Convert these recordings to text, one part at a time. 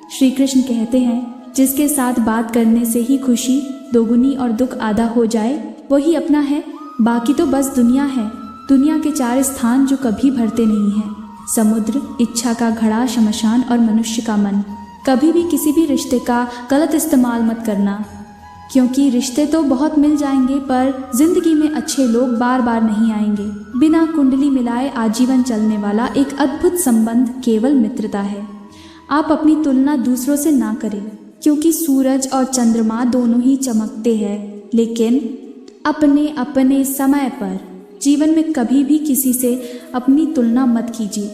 श्री कृष्ण कहते हैं, जिसके साथ बात करने से ही खुशी दोगुनी और दुख आधा हो जाए वही अपना है। बाकी तो बस दुनिया है। दुनिया के 4 स्थान जो कभी भरते नहीं हैं, समुद्र, इच्छा का घड़ा, शमशान और मनुष्य का मन। कभी भी किसी भी रिश्ते का गलत इस्तेमाल मत करना, क्योंकि रिश्ते तो बहुत मिल जाएंगे पर जिंदगी में अच्छे लोग बार बार नहीं आएंगे। बिना कुंडली मिलाए आजीवन चलने वाला एक अद्भुत संबंध केवल मित्रता है। आप अपनी तुलना दूसरों से ना करें, क्योंकि सूरज और चंद्रमा दोनों ही चमकते हैं, लेकिन अपने अपने समय पर। जीवन में कभी भी किसी से अपनी तुलना मत कीजिए।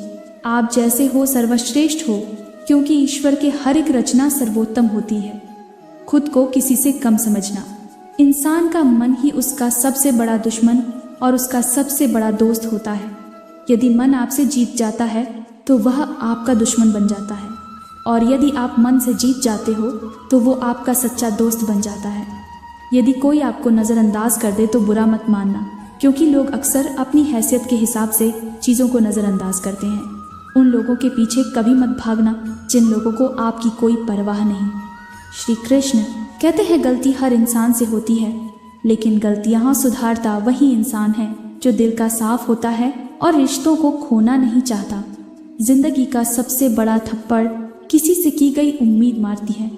आप जैसे हो सर्वश्रेष्ठ हो, क्योंकि ईश्वर के हर एक रचना सर्वोत्तम होती है। खुद को किसी से कम समझना। इंसान का मन ही उसका सबसे बड़ा दुश्मन और उसका सबसे बड़ा दोस्त होता है। यदि मन आपसे जीत जाता है तो वह आपका दुश्मन बन जाता है, और यदि आप मन से जीत जाते हो तो वो आपका सच्चा दोस्त बन जाता है। यदि कोई आपको नज़रअंदाज कर दे तो बुरा मत मानना, क्योंकि लोग अक्सर अपनी हैसियत के हिसाब से चीज़ों को नज़रअंदाज करते हैं। उन लोगों के पीछे कभी मत भागना जिन लोगों को आपकी कोई परवाह नहीं। श्री कृष्ण कहते हैं, गलती हर इंसान से होती है, लेकिन गलतियाँ सुधारता वही इंसान है जो दिल का साफ होता है और रिश्तों को खोना नहीं चाहता। जिंदगी का सबसे बड़ा थप्पड़ किसी से की गई उम्मीद मारती है।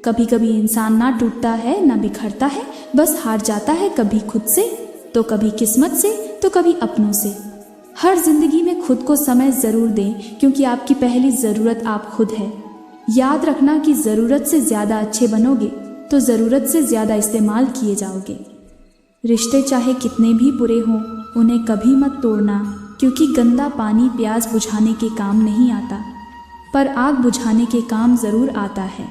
कभी कभी इंसान ना टूटता है ना बिखरता है, बस हार जाता है, कभी खुद से तो कभी किस्मत से तो कभी अपनों से। हर जिंदगी में खुद को समय ज़रूर दें, क्योंकि आपकी पहली ज़रूरत आप खुद है। याद रखना कि ज़रूरत से ज़्यादा अच्छे बनोगे तो ज़रूरत से ज़्यादा इस्तेमाल किए जाओगे। रिश्ते चाहे कितने भी बुरे हों, उन्हें कभी मत तोड़ना, क्योंकि गंदा पानी प्यास बुझाने के काम नहीं आता, पर आग बुझाने के काम ज़रूर आता है।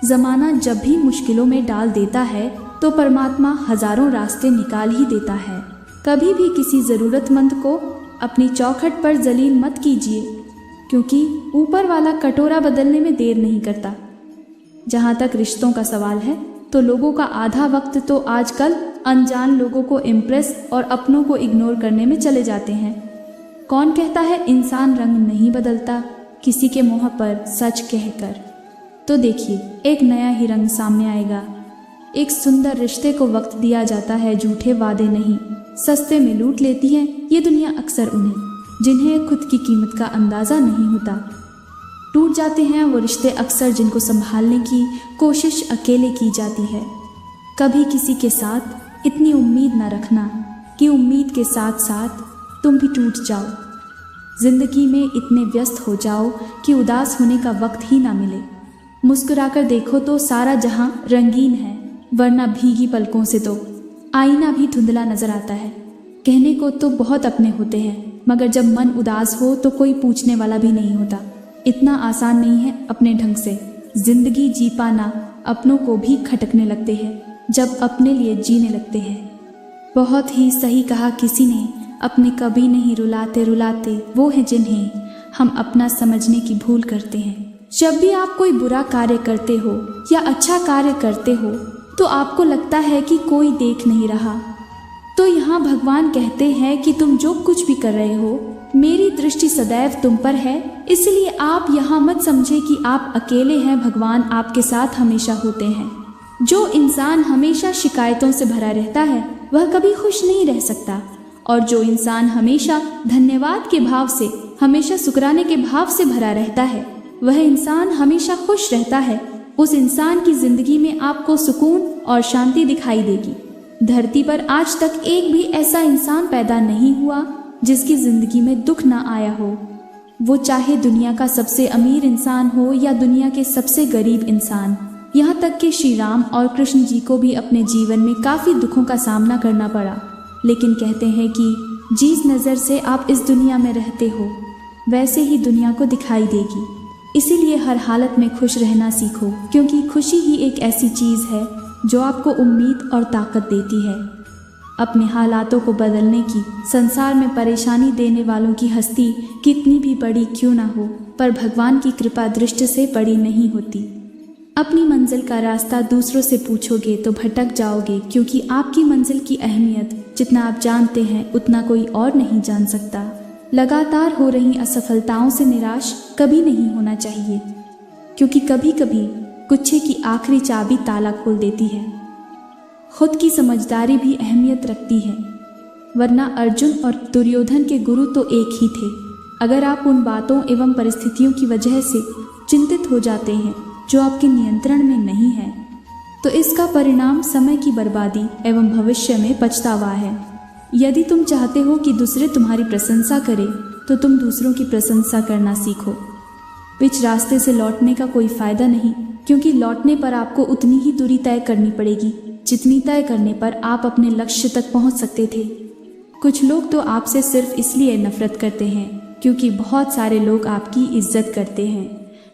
ज़माना जब भी मुश्किलों में डाल देता है तो परमात्मा हज़ारों रास्ते निकाल ही देता है। कभी भी किसी ज़रूरतमंद को अपनी चौखट पर जलील मत कीजिए, क्योंकि ऊपर वाला कटोरा बदलने में देर नहीं करता। जहाँ तक रिश्तों का सवाल है तो लोगों का आधा वक्त तो आजकल अनजान लोगों को इम्प्रेस और अपनों को इग्नोर करने में चले जाते हैं। कौन कहता है इंसान रंग नहीं बदलता किसी के मुँह पर सच कहकर? तो देखिए, एक नया ही रंग सामने आएगा। एक सुंदर रिश्ते को वक्त दिया जाता है, झूठे वादे नहीं। सस्ते में लूट लेती है ये दुनिया अक्सर उन्हें जिन्हें खुद की कीमत का अंदाज़ा नहीं होता। टूट जाते हैं वो रिश्ते अक्सर जिनको संभालने की कोशिश अकेले की जाती है। कभी किसी के साथ इतनी उम्मीद न रखना कि उम्मीद के साथ साथ तुम भी टूट जाओ। जिंदगी में इतने व्यस्त हो जाओ कि उदास होने का वक्त ही ना मिले। मुस्कुराकर देखो तो सारा जहां रंगीन है, वरना भीगी पलकों से तो आईना भी धुंधला नजर आता है। कहने को तो बहुत अपने होते हैं, मगर जब मन उदास हो तो कोई पूछने वाला भी नहीं होता। इतना आसान नहीं है अपने ढंग से जिंदगी जी पाना। अपनों को भी खटकने लगते हैं जब अपने लिए जीने लगते हैं। बहुत ही सही कहा किसी ने, अपने कभी नहीं रुलाते रुलाते वो हैं जिन्हें हम अपना समझने की भूल करते हैं। जब भी आप कोई बुरा कार्य करते हो या अच्छा कार्य करते हो तो आपको लगता है कि कोई देख नहीं रहा, तो यहाँ भगवान कहते हैं कि तुम जो कुछ भी कर रहे हो मेरी दृष्टि सदैव तुम पर है, इसलिए आप यहाँ मत समझे कि आप अकेले हैं, भगवान आपके साथ हमेशा होते हैं। जो इंसान हमेशा शिकायतों से भरा रहता है वह कभी खुश नहीं रह सकता, और जो इंसान हमेशा धन्यवाद के भाव से, हमेशा शुक्राने के भाव से भरा रहता है वह इंसान हमेशा खुश रहता है। उस इंसान की जिंदगी में आपको सुकून और शांति दिखाई देगी। धरती पर आज तक एक भी ऐसा इंसान पैदा नहीं हुआ जिसकी जिंदगी में दुख ना आया हो, वो चाहे दुनिया का सबसे अमीर इंसान हो या दुनिया के सबसे गरीब इंसान। यहाँ तक कि श्री राम और कृष्ण जी को भी अपने जीवन में काफ़ी दुखों का सामना करना पड़ा, लेकिन कहते हैं कि जिस नज़र से आप इस दुनिया में रहते हो वैसे ही दुनिया को दिखाई देगी। इसीलिए हर हालत में खुश रहना सीखो, क्योंकि खुशी ही एक ऐसी चीज़ है जो आपको उम्मीद और ताकत देती है अपने हालातों को बदलने की। संसार में परेशानी देने वालों की हस्ती कितनी भी बड़ी क्यों ना हो, पर भगवान की कृपा दृष्टि से बड़ी नहीं होती। अपनी मंजिल का रास्ता दूसरों से पूछोगे तो भटक जाओगे, क्योंकि आपकी मंजिल की अहमियत जितना आप जानते हैं उतना कोई और नहीं जान सकता। लगातार हो रही असफलताओं से निराश कभी नहीं होना चाहिए, क्योंकि कभी कभी गुच्छे की आखिरी चाबी ताला खोल देती है। खुद की समझदारी भी अहमियत रखती है, वरना अर्जुन और दुर्योधन के गुरु तो एक ही थे। अगर आप उन बातों एवं परिस्थितियों की वजह से चिंतित हो जाते हैं जो आपके नियंत्रण में नहीं है, तो इसका परिणाम समय की बर्बादी एवं भविष्य में पछतावा है। यदि तुम चाहते हो कि दूसरे तुम्हारी प्रशंसा करें, तो तुम दूसरों की प्रशंसा करना सीखो। बीच रास्ते से लौटने का कोई फायदा नहीं, क्योंकि लौटने पर आपको उतनी ही दूरी तय करनी पड़ेगी जितनी तय करने पर आप अपने लक्ष्य तक पहुंच सकते थे। कुछ लोग तो आपसे सिर्फ इसलिए नफरत करते हैं क्योंकि बहुत सारे लोग आपकी इज्जत करते हैं।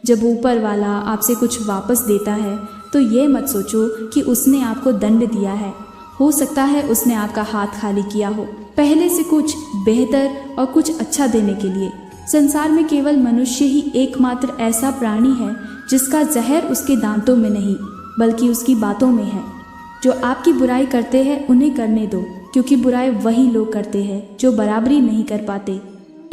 जब ऊपर वाला आपसे कुछ वापस देता है तो ये मत सोचो कि उसने आपको दंड दिया है। हो सकता है उसने आपका हाथ खाली किया हो, पहले से कुछ बेहतर और कुछ अच्छा देने के लिए। संसार में केवल मनुष्य ही एकमात्र ऐसा प्राणी है जिसका जहर उसके दांतों में नहीं बल्कि उसकी बातों में है। जो आपकी बुराई करते हैं उन्हें करने दो, क्योंकि बुराई वही लोग करते हैं जो बराबरी नहीं कर पाते।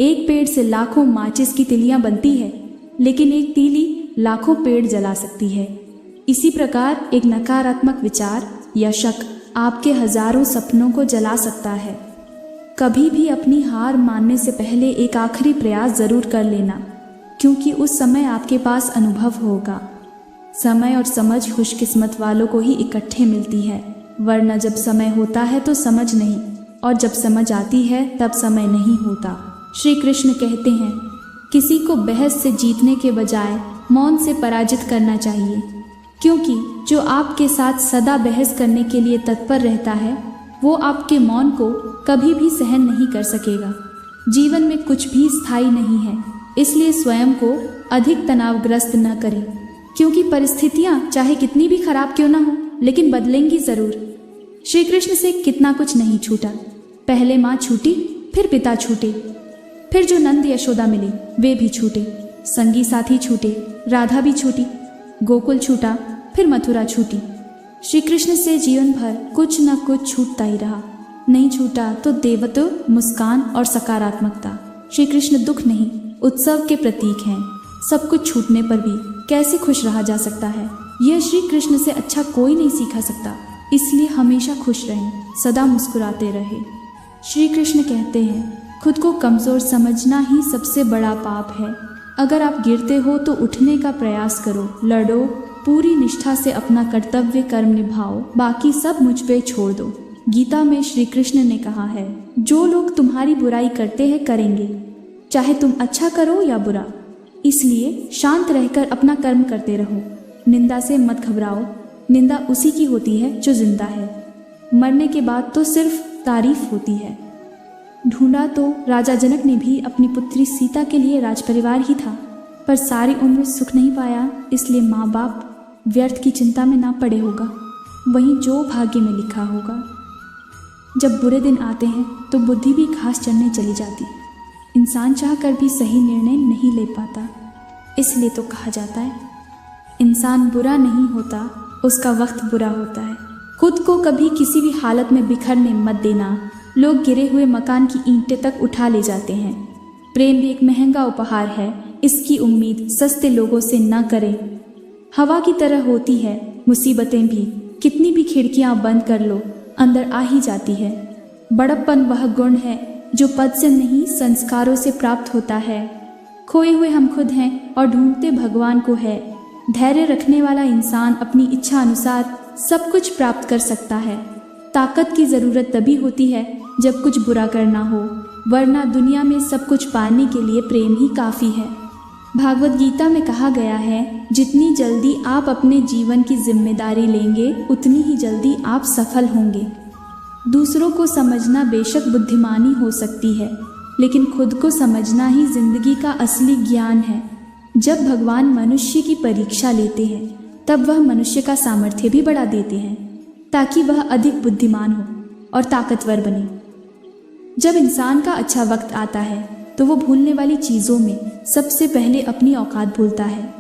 एक पेड़ से लाखों माचिस की तिलियां बनती है, लेकिन एक तीली लाखों पेड़ जला सकती है। इसी प्रकार एक नकारात्मक विचार या शक आपके हजारों सपनों को जला सकता है। कभी भी अपनी हार मानने से पहले एक आखिरी प्रयास जरूर कर लेना, क्योंकि उस समय आपके पास अनुभव होगा। समय और समझ खुशकिस्मत वालों को ही इकट्ठे मिलती है, वरना जब समय होता है तो समझ नहीं, और जब समझ आती है तब समय नहीं होता। श्री कृष्ण कहते हैं, किसी को बहस से जीतने के बजाय मौन से पराजित करना चाहिए, क्योंकि जो आपके साथ सदा बहस करने के लिए तत्पर रहता है वो आपके मौन को कभी भी सहन नहीं कर सकेगा। जीवन में कुछ भी स्थायी नहीं है, इसलिए स्वयं को अधिक तनावग्रस्त न करें, क्योंकि परिस्थितियां चाहे कितनी भी खराब क्यों ना हो लेकिन बदलेंगी जरूर। श्री कृष्ण से कितना कुछ नहीं छूटा। पहले माँ छूटी, फिर पिता छूटे, फिर जो नंद यशोदा मिले वे भी छूटे, संगी साथी छूटे, राधा भी छूटी, गोकुल छूटा, फिर मथुरा छूटी। श्री कृष्ण से जीवन भर कुछ न कुछ छूटता ही रहा। नहीं छूटा तो देवत्व, मुस्कान और सकारात्मकता। श्री कृष्ण दुख नहीं, उत्सव के प्रतीक हैं। सब कुछ छूटने पर भी कैसे खुश रहा जा सकता है, यह श्री कृष्ण से अच्छा कोई नहीं सीखा सकता। इसलिए हमेशा खुश रहें, सदा मुस्कुराते रहे। श्री कृष्ण कहते हैं, खुद को कमज़ोर समझना ही सबसे बड़ा पाप है। अगर आप गिरते हो तो उठने का प्रयास करो, लड़ो, पूरी निष्ठा से अपना कर्तव्य कर्म निभाओ, बाकी सब मुझ पे छोड़ दो। गीता में श्री कृष्ण ने कहा है, जो लोग तुम्हारी बुराई करते हैं करेंगे, चाहे तुम अच्छा करो या बुरा। इसलिए शांत रहकर अपना कर्म करते रहो। निंदा से मत घबराओ, निंदा उसी की होती है जो जिंदा है। मरने के बाद तो सिर्फ तारीफ होती है। ढूंढा तो राजा जनक ने भी अपनी पुत्री सीता के लिए राजपरिवार ही था, पर सारी उम्र सुख नहीं पाया, इसलिए माँ बाप व्यर्थ की चिंता में ना पड़े होगा, वहीं जो भाग्य में लिखा होगा। जब बुरे दिन आते हैं तो बुद्धि भी घास चरने चली जाती। इंसान चाहकर भी सही निर्णय नहीं ले पाता। इसलिए तो कहा जाता है, इंसान बुरा नहीं होता, उसका वक्त बुरा होता है। खुद को कभी किसी भी हालत में बिखरने मत देना। लोग गिरे हुए मकान की ईंटें तक उठा ले जाते हैं। प्रेम भी एक महंगा उपहार है, इसकी उम्मीद सस्ते लोगों से न करें। हवा की तरह होती है मुसीबतें भी, कितनी भी खिड़कियां बंद कर लो अंदर आ ही जाती है। बड़प्पन वह गुण है जो पद से नहीं संस्कारों से प्राप्त होता है। खोए हुए हम खुद हैं और ढूंढते भगवान को है। धैर्य रखने वाला इंसान अपनी इच्छा अनुसार सब कुछ प्राप्त कर सकता है। ताकत की ज़रूरत तभी होती है जब कुछ बुरा करना हो, वरना दुनिया में सब कुछ पाने के लिए प्रेम ही काफ़ी है। भागवत गीता में कहा गया है, जितनी जल्दी आप अपने जीवन की जिम्मेदारी लेंगे उतनी ही जल्दी आप सफल होंगे। दूसरों को समझना बेशक बुद्धिमानी हो सकती है, लेकिन खुद को समझना ही जिंदगी का असली ज्ञान है। जब भगवान मनुष्य की परीक्षा लेते हैं तब वह मनुष्य का सामर्थ्य भी बढ़ा देते हैं, ताकि वह अधिक बुद्धिमान हो और ताकतवर बने। जब इंसान का अच्छा वक्त आता है तो वो भूलने वाली चीज़ों में सबसे पहले अपनी औकात भूलता है।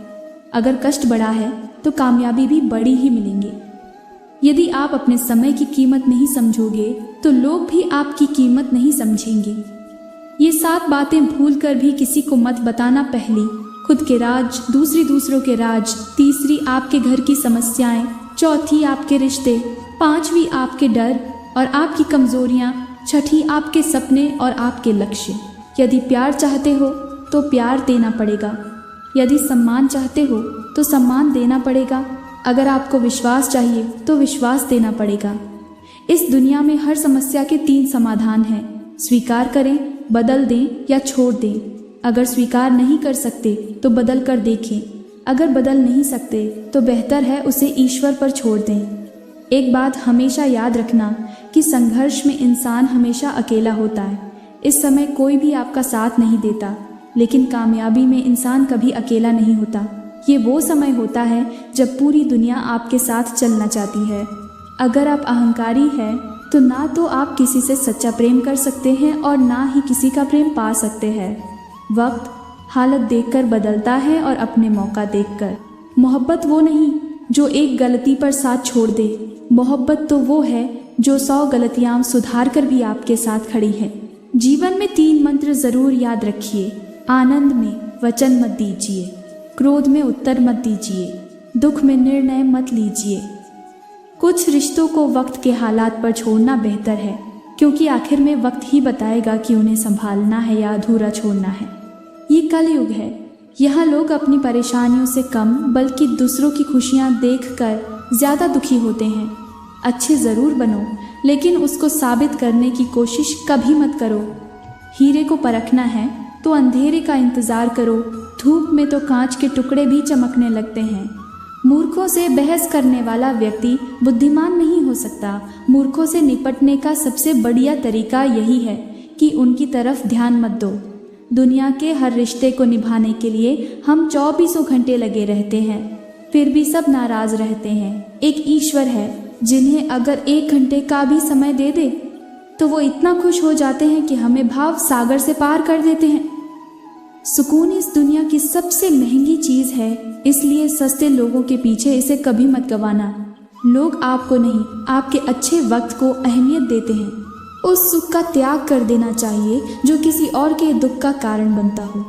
अगर कष्ट बड़ा है तो कामयाबी भी बड़ी ही मिलेंगे। यदि आप अपने समय की कीमत नहीं समझोगे तो लोग भी आपकी कीमत नहीं समझेंगे। ये 7 बातें भूल कर भी किसी को मत बताना पहली, खुद के राज, दूसरी दूसरों के राज, तीसरी आपके घर की समस्याएं, चौथी आपके रिश्ते, पांचवी आपके डर और आपकी कमजोरियां, छठी आपके सपने और आपके लक्ष्य। यदि प्यार चाहते हो तो प्यार देना पड़ेगा, यदि सम्मान चाहते हो तो सम्मान देना पड़ेगा, अगर आपको विश्वास चाहिए तो विश्वास देना पड़ेगा। इस दुनिया में हर समस्या के 3 समाधान हैं, स्वीकार करें, बदल दें या छोड़ दें। अगर स्वीकार नहीं कर सकते तो बदल कर देखें, अगर बदल नहीं सकते तो बेहतर है उसे ईश्वर पर छोड़ दें। एक बात हमेशा याद रखना कि संघर्ष में इंसान हमेशा अकेला होता है। इस समय कोई भी आपका साथ नहीं देता, लेकिन कामयाबी में इंसान कभी अकेला नहीं होता। ये वो समय होता है जब पूरी दुनिया आपके साथ चलना चाहती है। अगर आप अहंकारी हैं तो ना तो आप किसी से सच्चा प्रेम कर सकते हैं और ना ही किसी का प्रेम पा सकते हैं। वक्त हालत देखकर बदलता है और अपने मौका देखकर। मोहब्बत वो नहीं जो एक गलती पर साथ छोड़ दे, मोहब्बत तो वो है जो 100 गलतियां सुधार कर भी आपके साथ खड़ी है। जीवन में 3 मंत्र जरूर याद रखिए। आनंद में वचन मत दीजिए, क्रोध में उत्तर मत दीजिए, दुख में निर्णय मत लीजिए। कुछ रिश्तों को वक्त के हालात पर छोड़ना बेहतर है, क्योंकि आखिर में वक्त ही बताएगा कि उन्हें संभालना है या अधूरा छोड़ना है। ये कलयुग है, यहाँ लोग अपनी परेशानियों से कम बल्कि दूसरों की खुशियाँ देखकर ज़्यादा दुखी होते हैं। अच्छे ज़रूर बनो, लेकिन उसको साबित करने की कोशिश कभी मत करो। हीरे को परखना है तो अंधेरे का इंतज़ार करो, धूप में तो कांच के टुकड़े भी चमकने लगते हैं। मूर्खों से बहस करने वाला व्यक्ति बुद्धिमान नहीं हो सकता। मूर्खों से निपटने का सबसे बढ़िया तरीका यही है कि उनकी तरफ ध्यान मत दो। दुनिया के हर रिश्ते को निभाने के लिए हम 24 घंटे लगे रहते हैं, फिर भी सब नाराज रहते हैं। एक ईश्वर है जिन्हें अगर 1 घंटे का भी समय दे दे तो वो इतना खुश हो जाते हैं कि हमें भाव सागर से पार कर देते हैं। सुकून इस दुनिया की सबसे महंगी चीज़ है, इसलिए सस्ते लोगों के पीछे इसे कभी मत गंवाना। लोग आपको नहीं, आपके अच्छे वक्त को अहमियत देते हैं। उस सुख का त्याग कर देना चाहिए जो किसी और के दुख का कारण बनता हो।